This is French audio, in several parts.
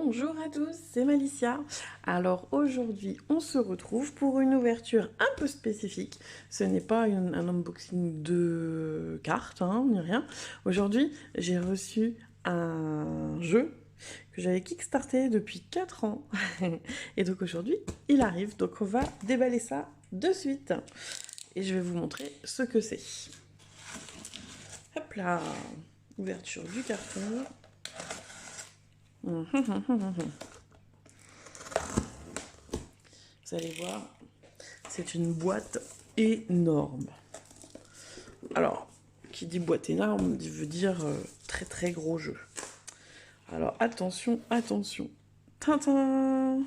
Bonjour à tous, c'est Malicia. Alors aujourd'hui, on se retrouve pour une ouverture un peu spécifique. Ce n'est pas un unboxing de cartes, ni rien. Aujourd'hui, j'ai reçu un jeu que j'avais kickstarté depuis 4 ans. Et donc aujourd'hui, il arrive. Donc on va déballer ça de suite. Et je vais vous montrer ce que c'est. Hop là, ouverture du carton. Vous allez voir, c'est une boîte énorme. Alors, qui dit boîte énorme veut dire très très gros jeu. Alors attention, attention. Tintin!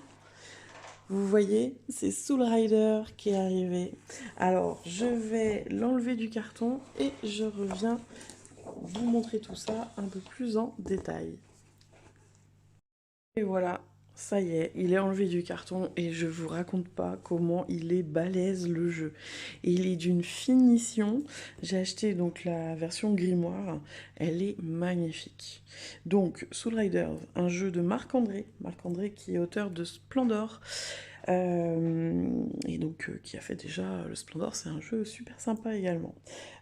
Vous voyez, c'est Soul Rider qui est arrivé. Alors, je vais l'enlever du carton et je reviens vous montrer tout ça un peu plus en détail. Et voilà, ça y est, il est enlevé du carton et je vous raconte pas comment il est balèze le jeu. Et il est d'une finition. J'ai acheté donc la version grimoire, elle est magnifique. Donc Soul Riders, un jeu de Marc-André, Marc-André qui est auteur de Splendor. Et donc qui a fait déjà le Splendor, c'est un jeu super sympa également.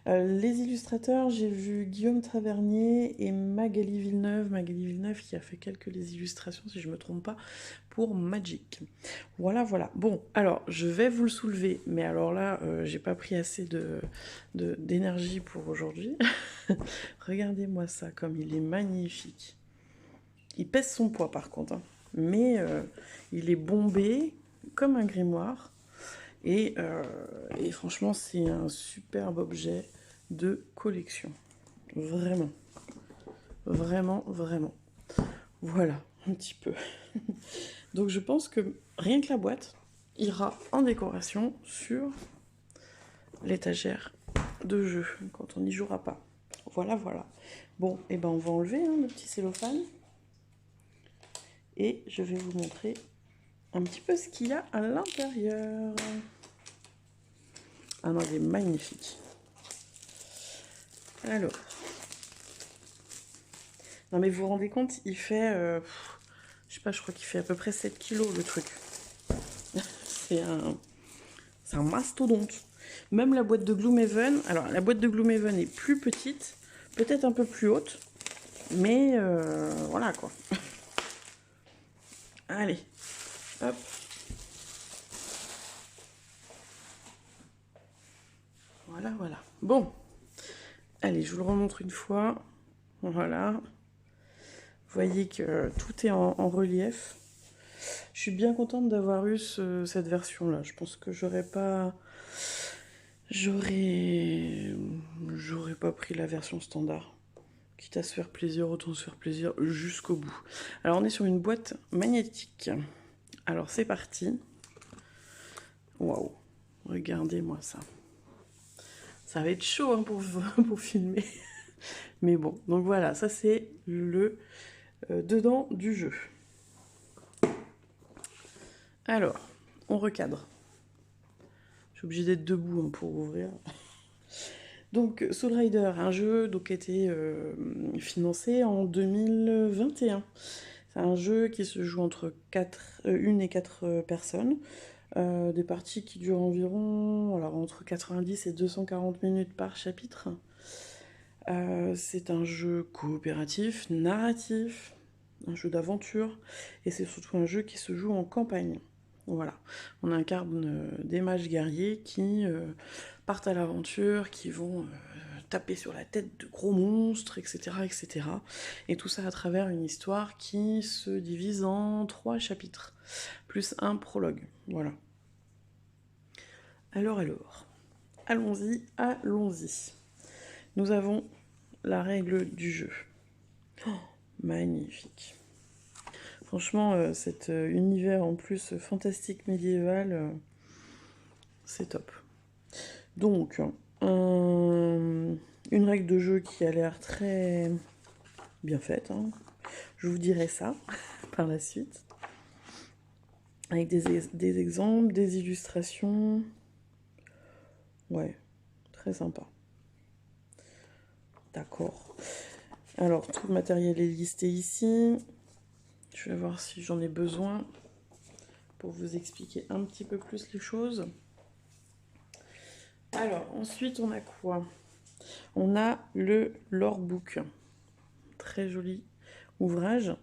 Les illustrateurs, j'ai vu Guillaume Tavernier et Magali Villeneuve qui a fait quelques les illustrations, si je me trompe pas, pour Magic. Voilà, voilà. Bon, alors, je vais vous le soulever, mais alors là, j'ai pas pris assez d'énergie pour aujourd'hui. Regardez-moi ça, comme il est magnifique. Il pèse son poids, par contre, hein. Mais il est bombé comme un grimoire. Et franchement, c'est un superbe objet de collection. Vraiment. Vraiment, vraiment. Voilà, un petit peu. Donc je pense que rien que la boîte ira en décoration sur l'étagère de jeu, quand on n'y jouera pas. Voilà, voilà. Bon, et ben on va enlever le petit cellophane. Et je vais vous montrer un petit peu ce qu'il y a à l'intérieur. Ah non, il est magnifique. Alors. Non mais vous vous rendez compte, il fait, je sais pas, je crois qu'il fait à peu près 7 kilos le truc. c'est un mastodonte. Même la boîte de Gloomhaven, alors la boîte de Gloomhaven est plus petite, peut-être un peu plus haute, mais voilà quoi. Allez, hop. Voilà, voilà. Bon, allez, je vous le remontre une fois. Voilà. Vous voyez que tout est en relief. Je suis bien contente d'avoir eu cette version-là. Je pense que j'aurais pas pris la version standard. Quitte à se faire plaisir, autant se faire plaisir jusqu'au bout. Alors on est sur une boîte magnétique. Alors c'est parti. Waouh, regardez-moi ça. Ça va être chaud pour filmer. Mais bon, donc voilà, ça c'est le dedans du jeu. Alors, on recadre. Je suis obligée d'être debout pour ouvrir. Donc Soul Rider, un jeu qui a été financé en 2021. C'est un jeu qui se joue entre 1 et 4 personnes. Des parties qui durent environ entre 90 et 240 minutes par chapitre. C'est un jeu coopératif, narratif, un jeu d'aventure, et c'est surtout un jeu qui se joue en campagne. Voilà, on incarne des mages guerriers qui partent à l'aventure, qui vont taper sur la tête de gros monstres, etc., etc. Et tout ça à travers une histoire qui se divise en 3 chapitres, plus un prologue. Voilà. Alors, allons-y, allons-y. Nous avons la règle du jeu. Oh, magnifique. Franchement, cet univers en plus fantastique médiéval, c'est top. Donc, une règle de jeu qui a l'air très bien faite. Je vous dirai ça par la suite. Avec des exemples, des illustrations. Ouais, très sympa. D'accord. Alors, tout le matériel est listé ici. Je vais voir si j'en ai besoin pour vous expliquer un petit peu plus les choses. Alors, ensuite, on a quoi? On a le Lorebook. Très joli ouvrage.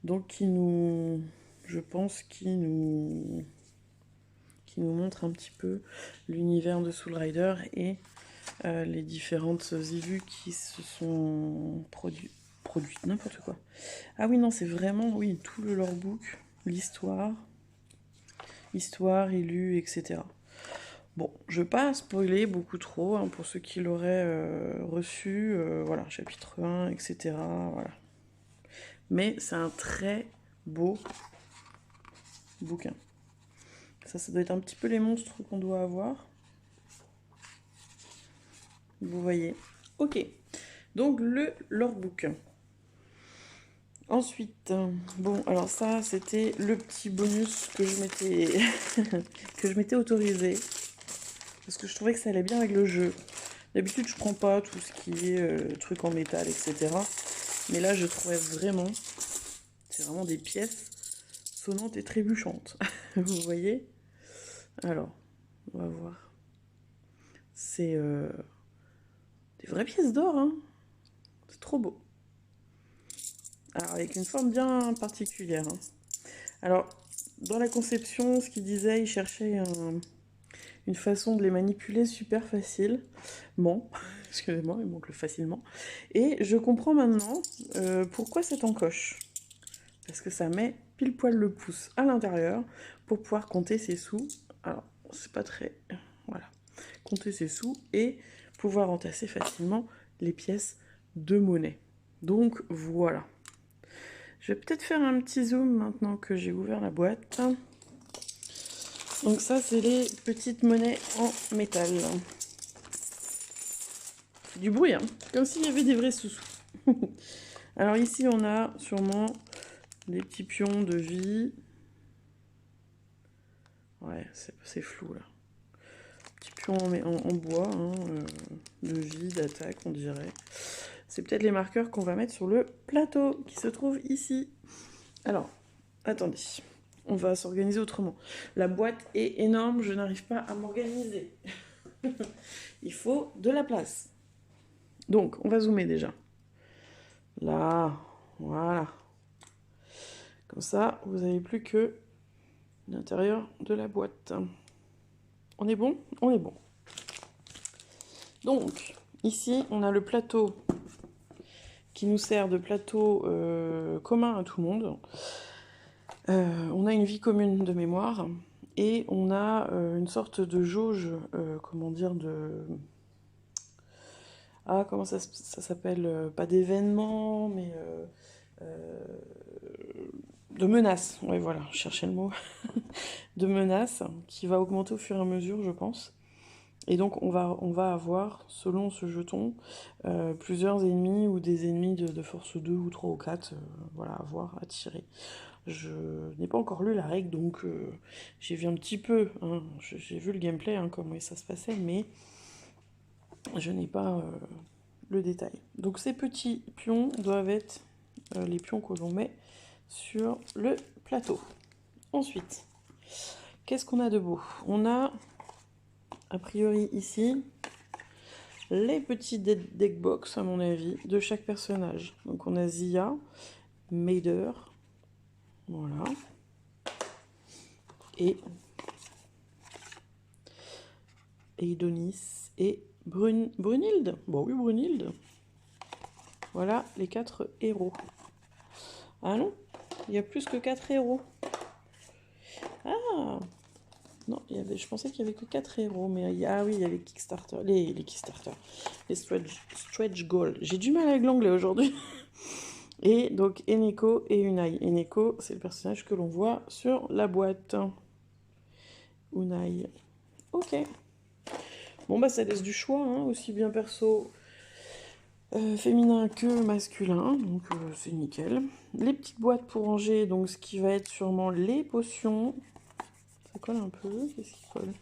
Donc, qui nous... Je pense qui nous montre un petit peu l'univers de Soul Rider et les différentes illus qui se sont produites, n'importe quoi. Ah oui, non, c'est vraiment, oui, tout le lorebook, l'histoire, illus, etc. Bon, je ne vais pas spoiler beaucoup trop, hein, pour ceux qui l'auraient reçu, voilà, chapitre 1, etc. Voilà. Mais c'est un très beau bouquin. Ça doit être un petit peu les monstres qu'on doit avoir. Vous voyez. Ok. Donc le lorebook. Ensuite, bon, alors ça, c'était le petit bonus que je m'étais que je m'étais autorisé. Parce que je trouvais que ça allait bien avec le jeu. D'habitude, je prends pas tout ce qui est truc en métal, etc. Mais là, je trouvais vraiment... C'est vraiment des pièces sonnantes et trébuchantes. Vous voyez? Alors, on va voir. C'est des vraies pièces d'or, hein. C'est trop beau. Alors, avec une forme bien particulière, hein. Alors, dans la conception, ce qu'il disait, il cherchait une façon de les manipuler super facile. Bon, excusez-moi, il manque le facilement. Et je comprends maintenant pourquoi cette encoche. Parce que ça met pile poil le pouce à l'intérieur pour pouvoir compter ses sous. Alors, c'est pas très... Voilà. Compter ses sous et pouvoir entasser facilement les pièces de monnaie. Donc, voilà. Je vais peut-être faire un petit zoom maintenant que j'ai ouvert la boîte. Donc ça, c'est les petites monnaies en métal. C'est du bruit, hein, comme s'il y avait des vrais sous-sous. Alors ici, on a sûrement des petits pions de vie. Ouais, c'est flou, là. Petits pions en bois, hein, de vie, d'attaque, on dirait. C'est peut-être les marqueurs qu'on va mettre sur le plateau qui se trouve ici. Alors, attendez. On va s'organiser autrement. La boîte est énorme, je n'arrive pas à m'organiser. Il faut de la place. Donc, on va zoomer déjà. Là, voilà. Comme ça, vous n'avez plus que l'intérieur de la boîte. On est bon? On est bon. Donc, ici, on a le plateau qui nous sert de plateau commun à tout le monde. On a une vie commune de mémoire et on a une sorte de jauge, comment dire, de... Ah, comment ça s'appelle? Pas d'événement, mais de menace. Ouais, voilà, je cherchais le mot. De menace qui va augmenter au fur et à mesure, je pense. Et donc, on va avoir, selon ce jeton, plusieurs ennemis ou des ennemis de force 2 ou 3 ou 4, voilà, à voir, à tirer. Je n'ai pas encore lu la règle, donc j'ai vu un petit peu, hein, j'ai vu le gameplay, hein, comment ça se passait, mais je n'ai pas le détail. Donc ces petits pions doivent être les pions que l'on met sur le plateau. Ensuite, qu'est-ce qu'on a de beau? On a, a priori ici, les petits deckbox, à mon avis, de chaque personnage. Donc on a Zia, Maider, voilà, et Eidonis et Brunhilde. Bon oui, Brunhilde. Voilà les 4 héros. Ah non, il y a plus que 4 héros. Ah non, je pensais qu'il y avait que 4 héros, mais ah oui, il y a les Kickstarter, les Kickstarter, les stretch goals. J'ai du mal avec l'anglais aujourd'hui. Et donc Eneko et Unai. Eneko, c'est le personnage que l'on voit sur la boîte. Unai. Ok. Bon bah ça laisse du choix, hein, aussi bien perso féminin que masculin, donc c'est nickel. Les petites boîtes pour ranger, donc ce qui va être sûrement les potions. Ça colle un peu, qu'est-ce qui colle?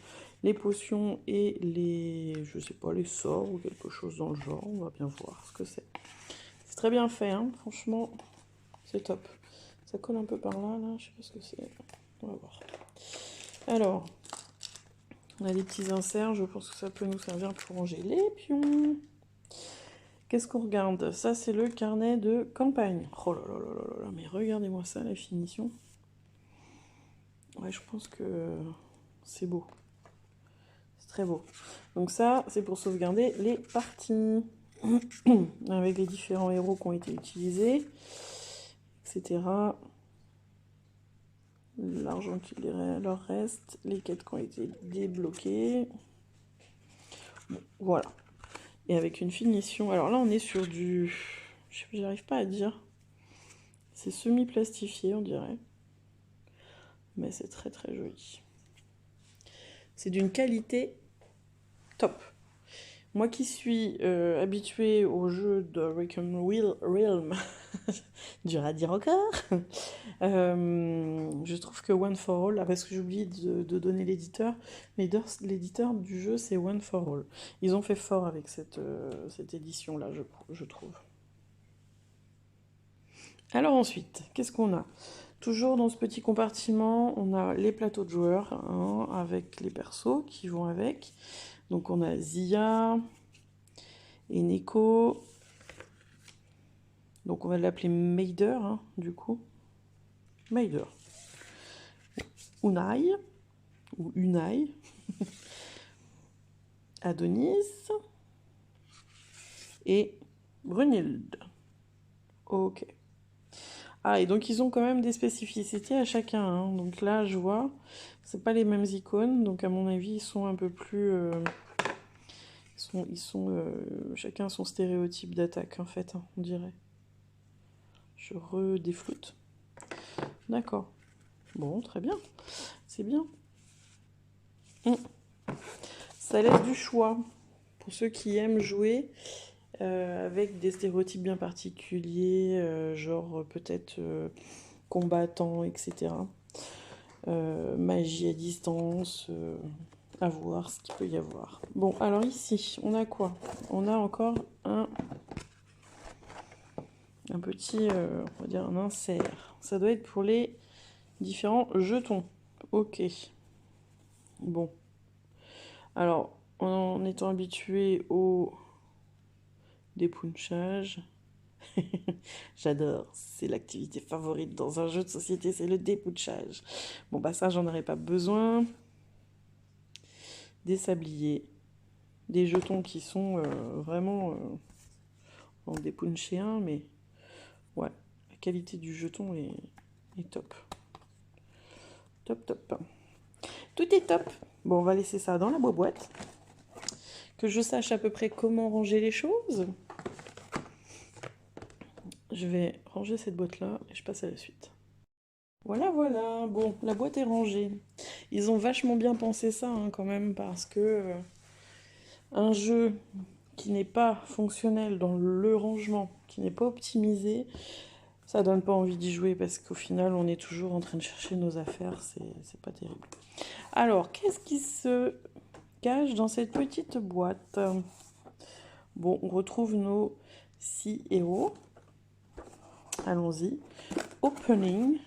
Les potions et les, je sais pas, les sorts ou quelque chose dans le genre, on va bien voir ce que c'est. C'est très bien fait, hein, franchement, c'est top. Ça colle un peu par là, je sais pas ce que c'est. On va voir. Alors, on a des petits inserts, je pense que ça peut nous servir pour ranger les pions. Qu'est-ce qu'on regarde? Ça, c'est le carnet de campagne. Oh là là là là là, mais regardez-moi ça, la finition. Ouais, je pense que c'est beau. C'est très beau. Donc ça, c'est pour sauvegarder les parties. Avec les différents héros qui ont été utilisés, etc. L'argent qui leur reste, les quêtes qui ont été débloquées. Bon, voilà. Et avec une finition. Alors là, on est sur du... J'arrive pas à dire. C'est semi-plastifié, on dirait. Mais c'est très très joli. C'est d'une qualité top. Moi qui suis habituée aux jeux de Rick and Realm, dur à dire encore, je trouve que One for All, parce que j'ai oublié de donner l'éditeur, l'éditeur du jeu c'est One for All. Ils ont fait fort avec cette édition-là, je trouve. Alors ensuite, qu'est-ce qu'on a? Toujours dans ce petit compartiment, on a les plateaux de joueurs, hein, avec les persos qui vont avec. Donc on a Zia et Neko. Donc on va l'appeler Maider, hein, du coup. Maider. Unai, ou Unai. Adonis. Et Brunhilde. Ok. Ah, et donc ils ont quand même des spécificités à chacun, hein. Donc là, je vois, c'est pas les mêmes icônes. Donc à mon avis, ils sont un peu plus... chacun son stéréotype d'attaque, en fait, hein, on dirait. Je redéfloute. D'accord. Bon, très bien. C'est bien. Ça laisse du choix pour ceux qui aiment jouer avec des stéréotypes bien particuliers, genre peut-être combattant, etc. Magie à distance, à voir ce qu'il peut y avoir. Bon, alors ici, on a quoi? On a encore un petit, on va dire un insert. Ça doit être pour les différents jetons. Ok. Bon. Alors, en étant habitué au dépunchage, j'adore, c'est l'activité favorite dans un jeu de société, c'est le dépunchage. Bon, bah ça, j'en aurais pas besoin. Des sabliers, des jetons qui sont vraiment en dépuncher un, mais ouais, la qualité du jeton est top. Top, top. Tout est top. Bon, on va laisser ça dans la boîte. Que je sache à peu près comment ranger les choses. Je vais ranger cette boîte-là et je passe à la suite. Voilà, voilà. Bon, la boîte est rangée. Ils ont vachement bien pensé ça, hein, quand même, parce que un jeu qui n'est pas fonctionnel dans le rangement, qui n'est pas optimisé, ça donne pas envie d'y jouer parce qu'au final, on est toujours en train de chercher nos affaires. C'est pas terrible. Alors, qu'est-ce qui se cache dans cette petite boîte? Bon, on retrouve nos 6 héros. Allons-y. Opening.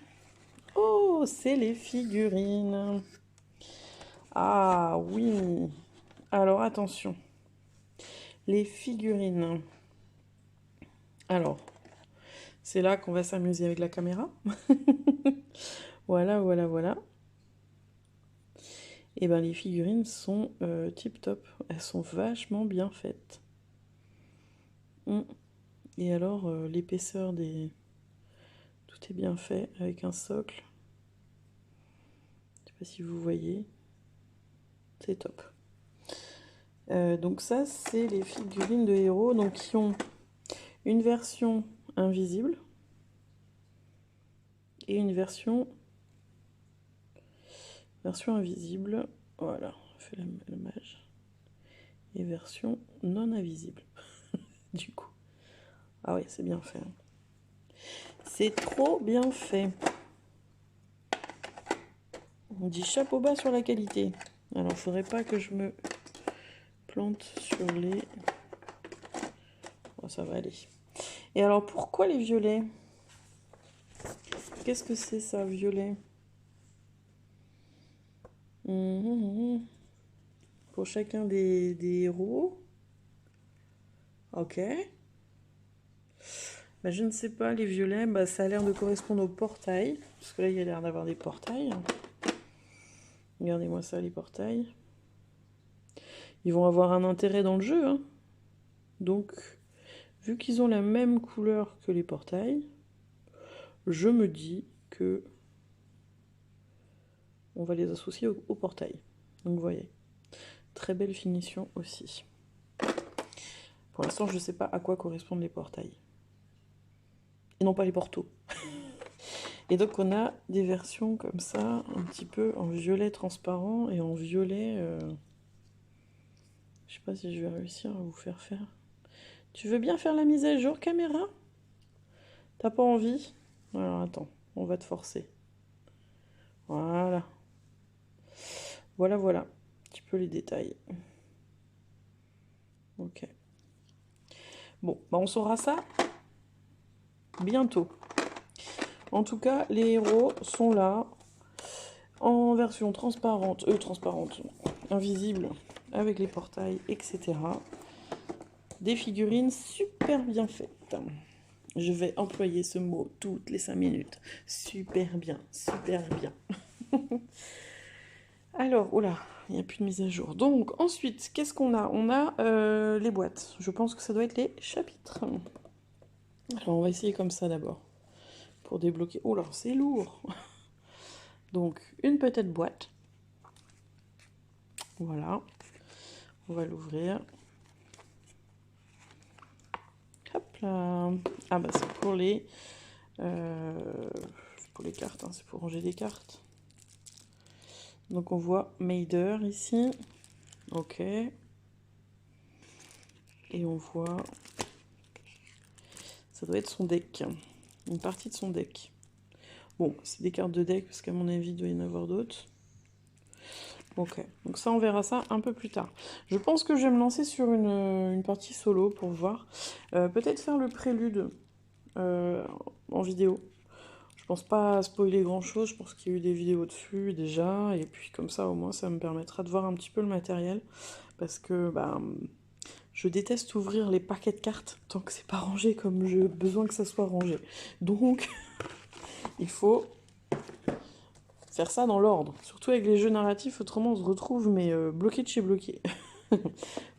Oh, c'est les figurines. Ah oui. Alors, attention. Les figurines. Alors, c'est là qu'on va s'amuser avec la caméra. Voilà, voilà, voilà. Et ben les figurines sont tip top. Elles sont vachement bien faites. Et alors, l'épaisseur des... Tout est bien fait avec un socle. Je sais pas si vous voyez. C'est top. Donc ça, c'est les figurines de héros donc, qui ont une version invisible et une version invisible. Voilà, on fait le mage. Et version non invisible. Du coup. Ah oui, c'est bien fait. C'est trop bien fait. On dit chapeau bas sur la qualité. Alors, il faudrait pas que je me plante sur les... Oh, ça va aller. Et alors, pourquoi les violets? qu'est-ce que c'est ça, violet? Pour chacun des héros. Ok. Bah, je ne sais pas, les violets, bah, ça a l'air de correspondre au portail. Parce que là, il y a l'air d'avoir des portails. Regardez-moi ça, les portails. Ils vont avoir un intérêt dans le jeu, hein. Donc, vu qu'ils ont la même couleur que les portails, je me dis que on va les associer au portail. Donc, vous voyez, très belle finition aussi. Pour l'instant, je ne sais pas à quoi correspondent les portails. Et non pas les portaux. Et donc, on a des versions comme ça, un petit peu en violet transparent et en violet... Je sais pas si je vais réussir à vous faire faire. Tu veux bien faire la mise à jour, caméra? T'as pas envie? Alors attends, on va te forcer. Voilà. Voilà, voilà. Un petit peu les détails. Ok. Bon, bah on saura ça bientôt. En tout cas, les héros sont là en version transparente, invisible, avec les portails, etc. Des figurines super bien faites. Je vais employer ce mot toutes les 5 minutes. Super bien, super bien. Alors, oula, il n'y a plus de mise à jour. Donc, ensuite, qu'est-ce qu'on a? On a les boîtes. Je pense que ça doit être les chapitres. Alors, on va essayer comme ça d'abord. Pour débloquer... Oh là, c'est lourd. Donc, une petite boîte. Voilà. On va l'ouvrir. Hop là. Ah bah, c'est pour les cartes, hein. C'est pour ranger des cartes. Donc, on voit Maider ici. Ok. Et on voit... Ça doit être son deck. Une partie de son deck. Bon, c'est des cartes de deck, parce qu'à mon avis, il doit y en avoir d'autres. Ok, donc ça, on verra ça un peu plus tard. Je pense que je vais me lancer sur une partie solo pour voir. Peut-être faire le prélude en vidéo. Je pense pas spoiler grand-chose, je pense qu'il y a eu des vidéos dessus déjà. Et puis comme ça, au moins, ça me permettra de voir un petit peu le matériel. Parce que bah, je déteste ouvrir les paquets de cartes tant que c'est pas rangé comme j'ai besoin que ça soit rangé. Donc, il faut faire ça dans l'ordre. Surtout avec les jeux narratifs, autrement on se retrouve mais bloqué de chez bloqué.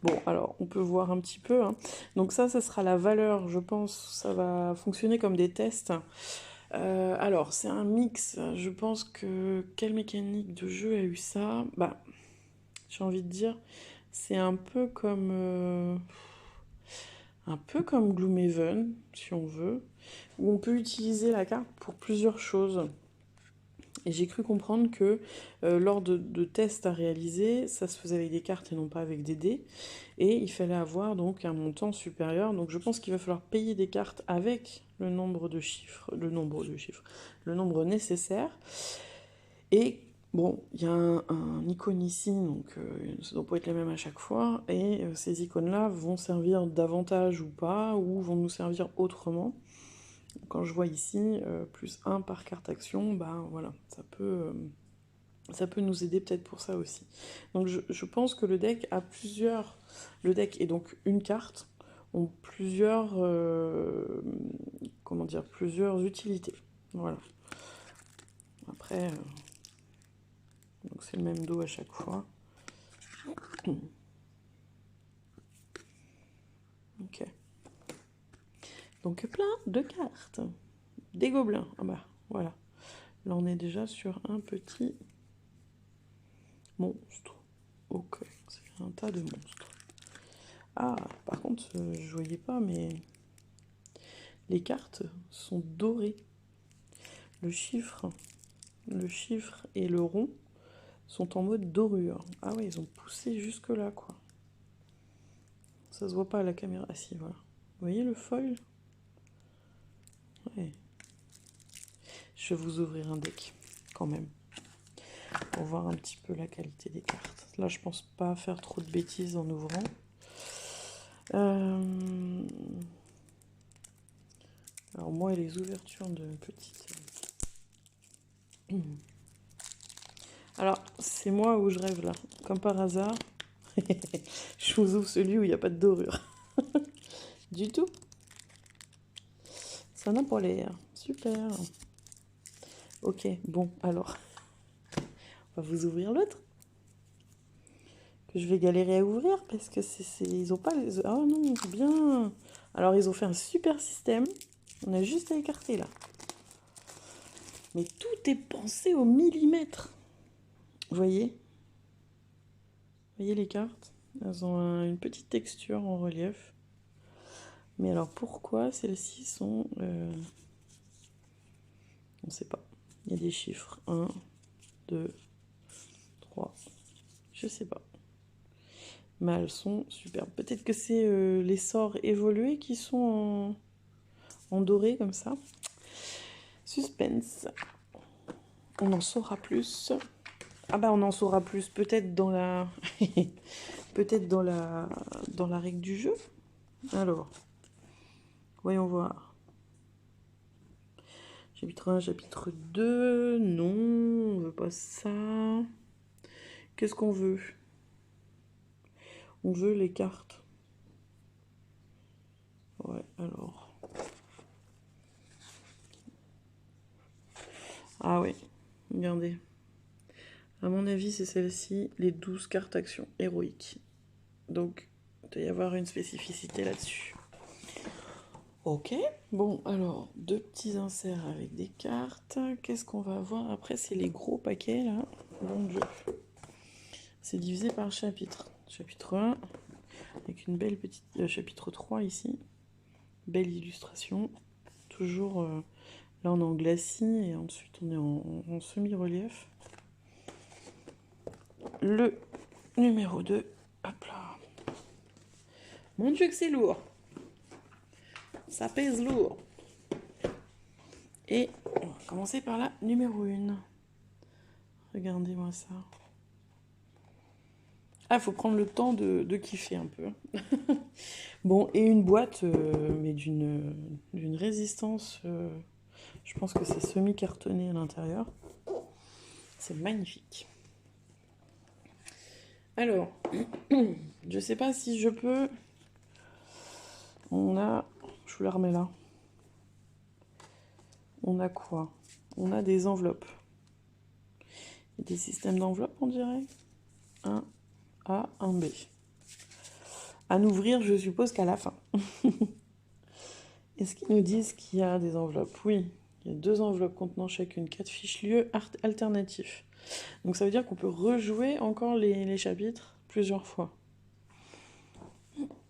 Bon, alors on peut voir un petit peu, hein. Donc ça sera la valeur, je pense, ça va fonctionner comme des tests. Alors, c'est un mix, je pense que... Quelle mécanique de jeu a eu ça? Bah, j'ai envie de dire, c'est un peu comme... un peu comme Gloomhaven, si on veut, où on peut utiliser la carte pour plusieurs choses. Et j'ai cru comprendre que lors de tests à réaliser, ça se faisait avec des cartes et non pas avec des dés. Et il fallait avoir donc un montant supérieur. Donc je pense qu'il va falloir payer des cartes avec le nombre nécessaire. Et bon, il y a un icône ici, donc ça doit pas être les mêmes à chaque fois. Et ces icônes-là vont servir davantage ou pas, ou vont nous servir autrement. Quand je vois ici, plus 1 par carte action, bah voilà, ça peut nous aider peut-être pour ça aussi. Donc je pense que le deck a plusieurs... Le deck est donc une carte, ont plusieurs... comment dire? Plusieurs utilités. Voilà. Après, donc c'est le même dos à chaque fois. Ok. Donc plein de cartes. Des gobelins. Ah bah, voilà. Là, on est déjà sur un petit monstre. Ok, c'est un tas de monstres. Ah, par contre, je voyais pas, mais les cartes sont dorées. Le chiffre et le rond sont en mode dorure. Ah ouais, ils ont poussé jusque là, quoi. Ça se voit pas à la caméra. Ah si, voilà. Vous voyez le foil? Ouais. Je vais vous ouvrir un deck, quand même, pour voir un petit peu la qualité des cartes. Là, je pense pas faire trop de bêtises en ouvrant. Alors moi, les ouvertures de petites Alors, c'est moi où je rêve là. Comme par hasard, je vous ouvre celui où il n'y a pas de dorure. Du tout. Ça n'a pas l'air. Super. Ok, bon, alors, on va vous ouvrir l'autre. Que je vais galérer à ouvrir parce que ils ont pas les... Ah non, bien. Alors, ils ont fait un super système. On a juste à écarter là. Mais tout est pensé au millimètre. Vous voyez? Vous voyez les cartes? Elles ont une petite texture en relief. Mais alors pourquoi celles-ci sont... on ne sait pas. Il y a des chiffres. 1, 2, 3. Je sais pas. Mais elles sont superbes. Peut-être que c'est les sorts évolués qui sont en doré comme ça. Suspense. On en saura plus. Ah bah on en saura plus peut-être dans la... peut-être dans la règle du jeu. Alors, voyons voir. Chapitre 1, chapitre 2. Non, on veut pas ça. Qu'est-ce qu'on veut? On veut les cartes. Ouais, alors. Ah ouais, regardez. À mon avis, c'est celle-ci, les 12 cartes actions héroïques. Donc, il doit y avoir une spécificité là-dessus. Ok, bon, alors, 2 petits inserts avec des cartes. Qu'est-ce qu'on va avoir? Après, c'est les gros paquets, là. Bon Dieu. C'est divisé par chapitre. Chapitre 1, avec une belle petite... chapitre 3, ici. Belle illustration. Toujours... là, on est en glacis, et ensuite, on est en semi-relief. Le numéro 2. Hop là. Mon Dieu que c'est lourd. Ça pèse lourd. Et on va commencer par la numéro 1. Regardez-moi ça. Ah, faut prendre le temps de kiffer un peu. Bon, et une boîte, mais d'une résistance. Je pense que c'est semi-cartonné à l'intérieur. C'est magnifique. Alors, je sais pas si je peux... On a... Je vous la remets là. On a quoi? On a des enveloppes. Des systèmes d'enveloppes, on dirait. Un A, un B. À n'ouvrir, je suppose qu'à la fin. Est-ce qu'ils nous disent qu'il y a des enveloppes? Oui, il y a 2 enveloppes contenant chacune 4 fiches lieux alternatifs. Donc ça veut dire qu'on peut rejouer encore les chapitres plusieurs fois.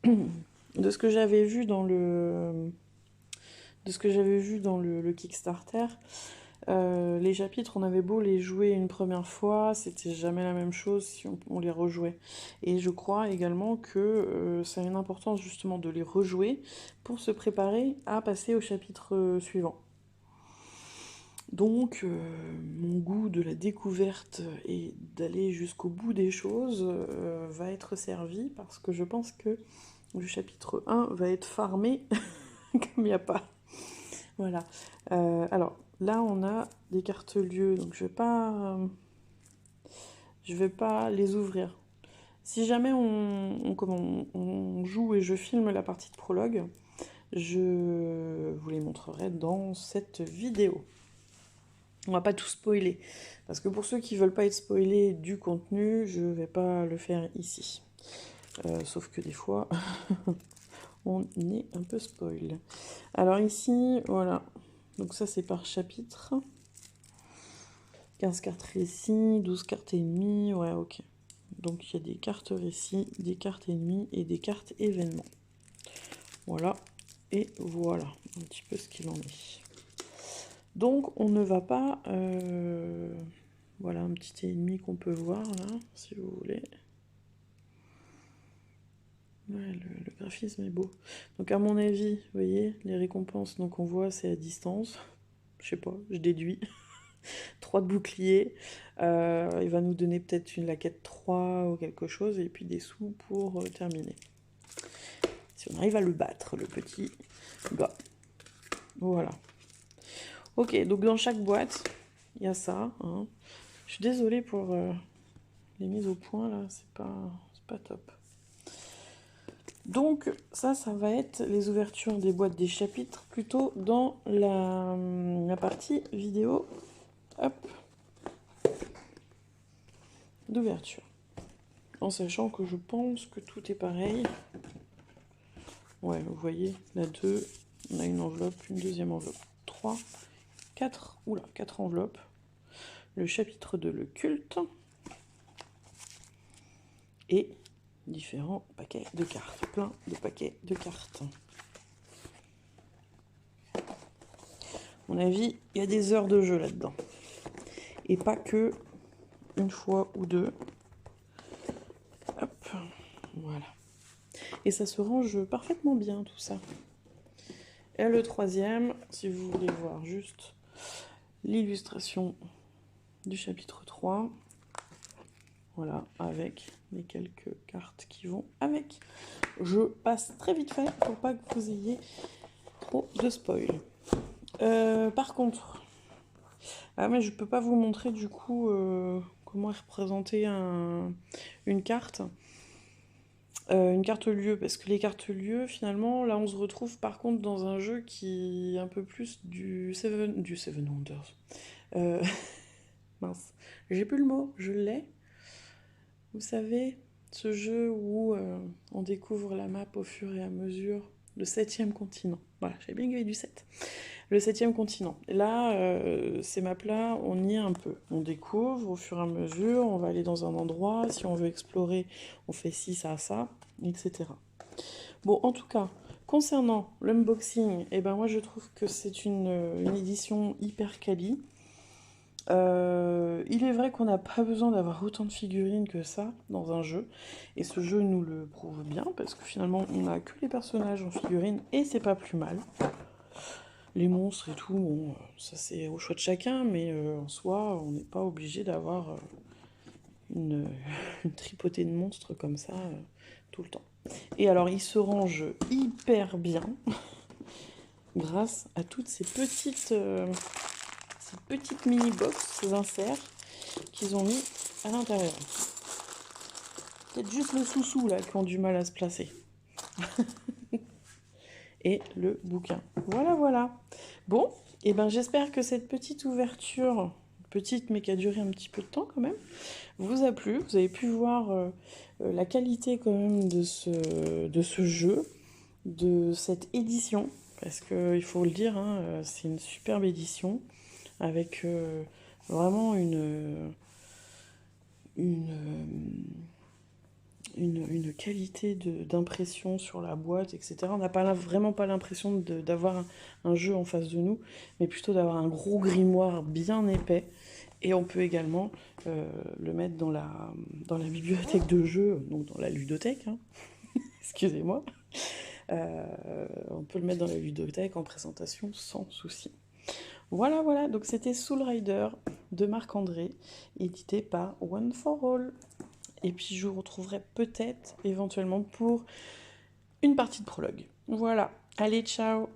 De ce que j'avais vu dans le... Kickstarter, les chapitres, on avait beau les jouer une première fois, c'était jamais la même chose si on les rejouait. Et je crois également que ça a une importance justement de les rejouer pour se préparer à passer au chapitre suivant. Donc, mon goût de la découverte et d'aller jusqu'au bout des choses va être servi parce que je pense que le chapitre 1 va être farmé comme il n'y a pas. Voilà. Alors, là, on a des cartes lieux, donc je vais pas les ouvrir. Si jamais on joue et je filme la partie de prologue, je vous les montrerai dans cette vidéo. On va pas tout spoiler, parce que pour ceux qui veulent pas être spoilés du contenu, je vais pas le faire ici. Sauf que des fois, on est un peu spoil. Alors ici, voilà. Donc ça, c'est par chapitre. 15 cartes récits, 12 cartes ennemies, ouais, ok. Donc il y a des cartes récits, des cartes ennemies et des cartes événements. Voilà, et voilà un petit peu ce qu'il en est. Donc on ne va pas... voilà un petit ennemi qu'on peut voir là, si vous voulez. Ouais, le graphisme est beau. Donc à mon avis, vous voyez, les récompenses, donc on voit c'est à distance. Je sais pas, je déduis. 3 de boucliers. Il va nous donner peut-être la quête 3 ou quelque chose, et puis des sous pour terminer. Si on arrive à le battre, le petit gars. Voilà. Ok, donc dans chaque boîte, il y a ça. Hein. Je suis désolée pour les mises au point, là, c'est pas top. Donc ça va être les ouvertures des boîtes des chapitres, plutôt dans la partie vidéo, hop, d'ouverture. En sachant que je pense que tout est pareil. Ouais, vous voyez, la 2, on a une enveloppe, une deuxième enveloppe, 3, 4, oula, 4 enveloppes. Le chapitre 2, le culte. Et différents paquets de cartes, plein de paquets de cartes. À mon avis, il y a des heures de jeu là-dedans. Et pas que une fois ou deux. Hop, voilà. Et ça se range parfaitement bien, tout ça. Et le troisième, si vous voulez voir juste l'illustration du chapitre 3. Voilà, avec les quelques cartes qui vont avec. Je passe très vite fait pour pas que vous ayez trop de spoil. Par contre, mais je peux pas vous montrer du coup comment est représentée une carte. Une carte lieu, parce que les cartes lieu, finalement, là on se retrouve par contre dans un jeu qui est un peu plus du Seven Wonders. Mince, j'ai plus le mot, je l'ai. Vous savez, ce jeu où on découvre la map au fur et à mesure, le 7e continent. Voilà, j'avais bien gagné du 7. Le 7e continent. Et là, ces maps-là, on y est un peu. On découvre au fur et à mesure, on va aller dans un endroit, si on veut explorer, on fait ci, ça, etc. Bon, en tout cas, concernant l'unboxing, eh ben moi je trouve que c'est une édition hyper quali. Il est vrai qu'on n'a pas besoin d'avoir autant de figurines que ça dans un jeu, et ce jeu nous le prouve bien, parce que finalement on n'a que les personnages en figurines, et c'est pas plus mal. Les monstres et tout, bon, ça c'est au choix de chacun, mais en soi, on n'est pas obligé d'avoir une tripotée de monstres comme ça tout le temps. Et alors, il se range hyper bien grâce à toutes ces petites mini-box, ces inserts qu'ils ont mis à l'intérieur. Peut-être juste le sous-sous là qui ont du mal à se placer. Et le bouquin. Voilà, voilà. Bon, et ben j'espère que cette petite ouverture, petite mais qui a duré un petit peu de temps quand même, vous a plu. Vous avez pu voir la qualité quand même de ce jeu, de cette édition, parce qu'il faut le dire, hein, c'est une superbe édition, avec vraiment une qualité d'impression sur la boîte, etc. On n'a vraiment pas l'impression d'avoir un jeu en face de nous, mais plutôt d'avoir un gros grimoire bien épais. Et on peut également le mettre dans la bibliothèque de jeux, donc dans la ludothèque, hein. Excusez-moi. On peut le mettre dans la ludothèque en présentation sans souci. Voilà, voilà, donc c'était Soul Rider de Marc-André, édité par One for All. Et puis je vous retrouverai peut-être, éventuellement, pour une partie de prologue. Voilà, allez, ciao!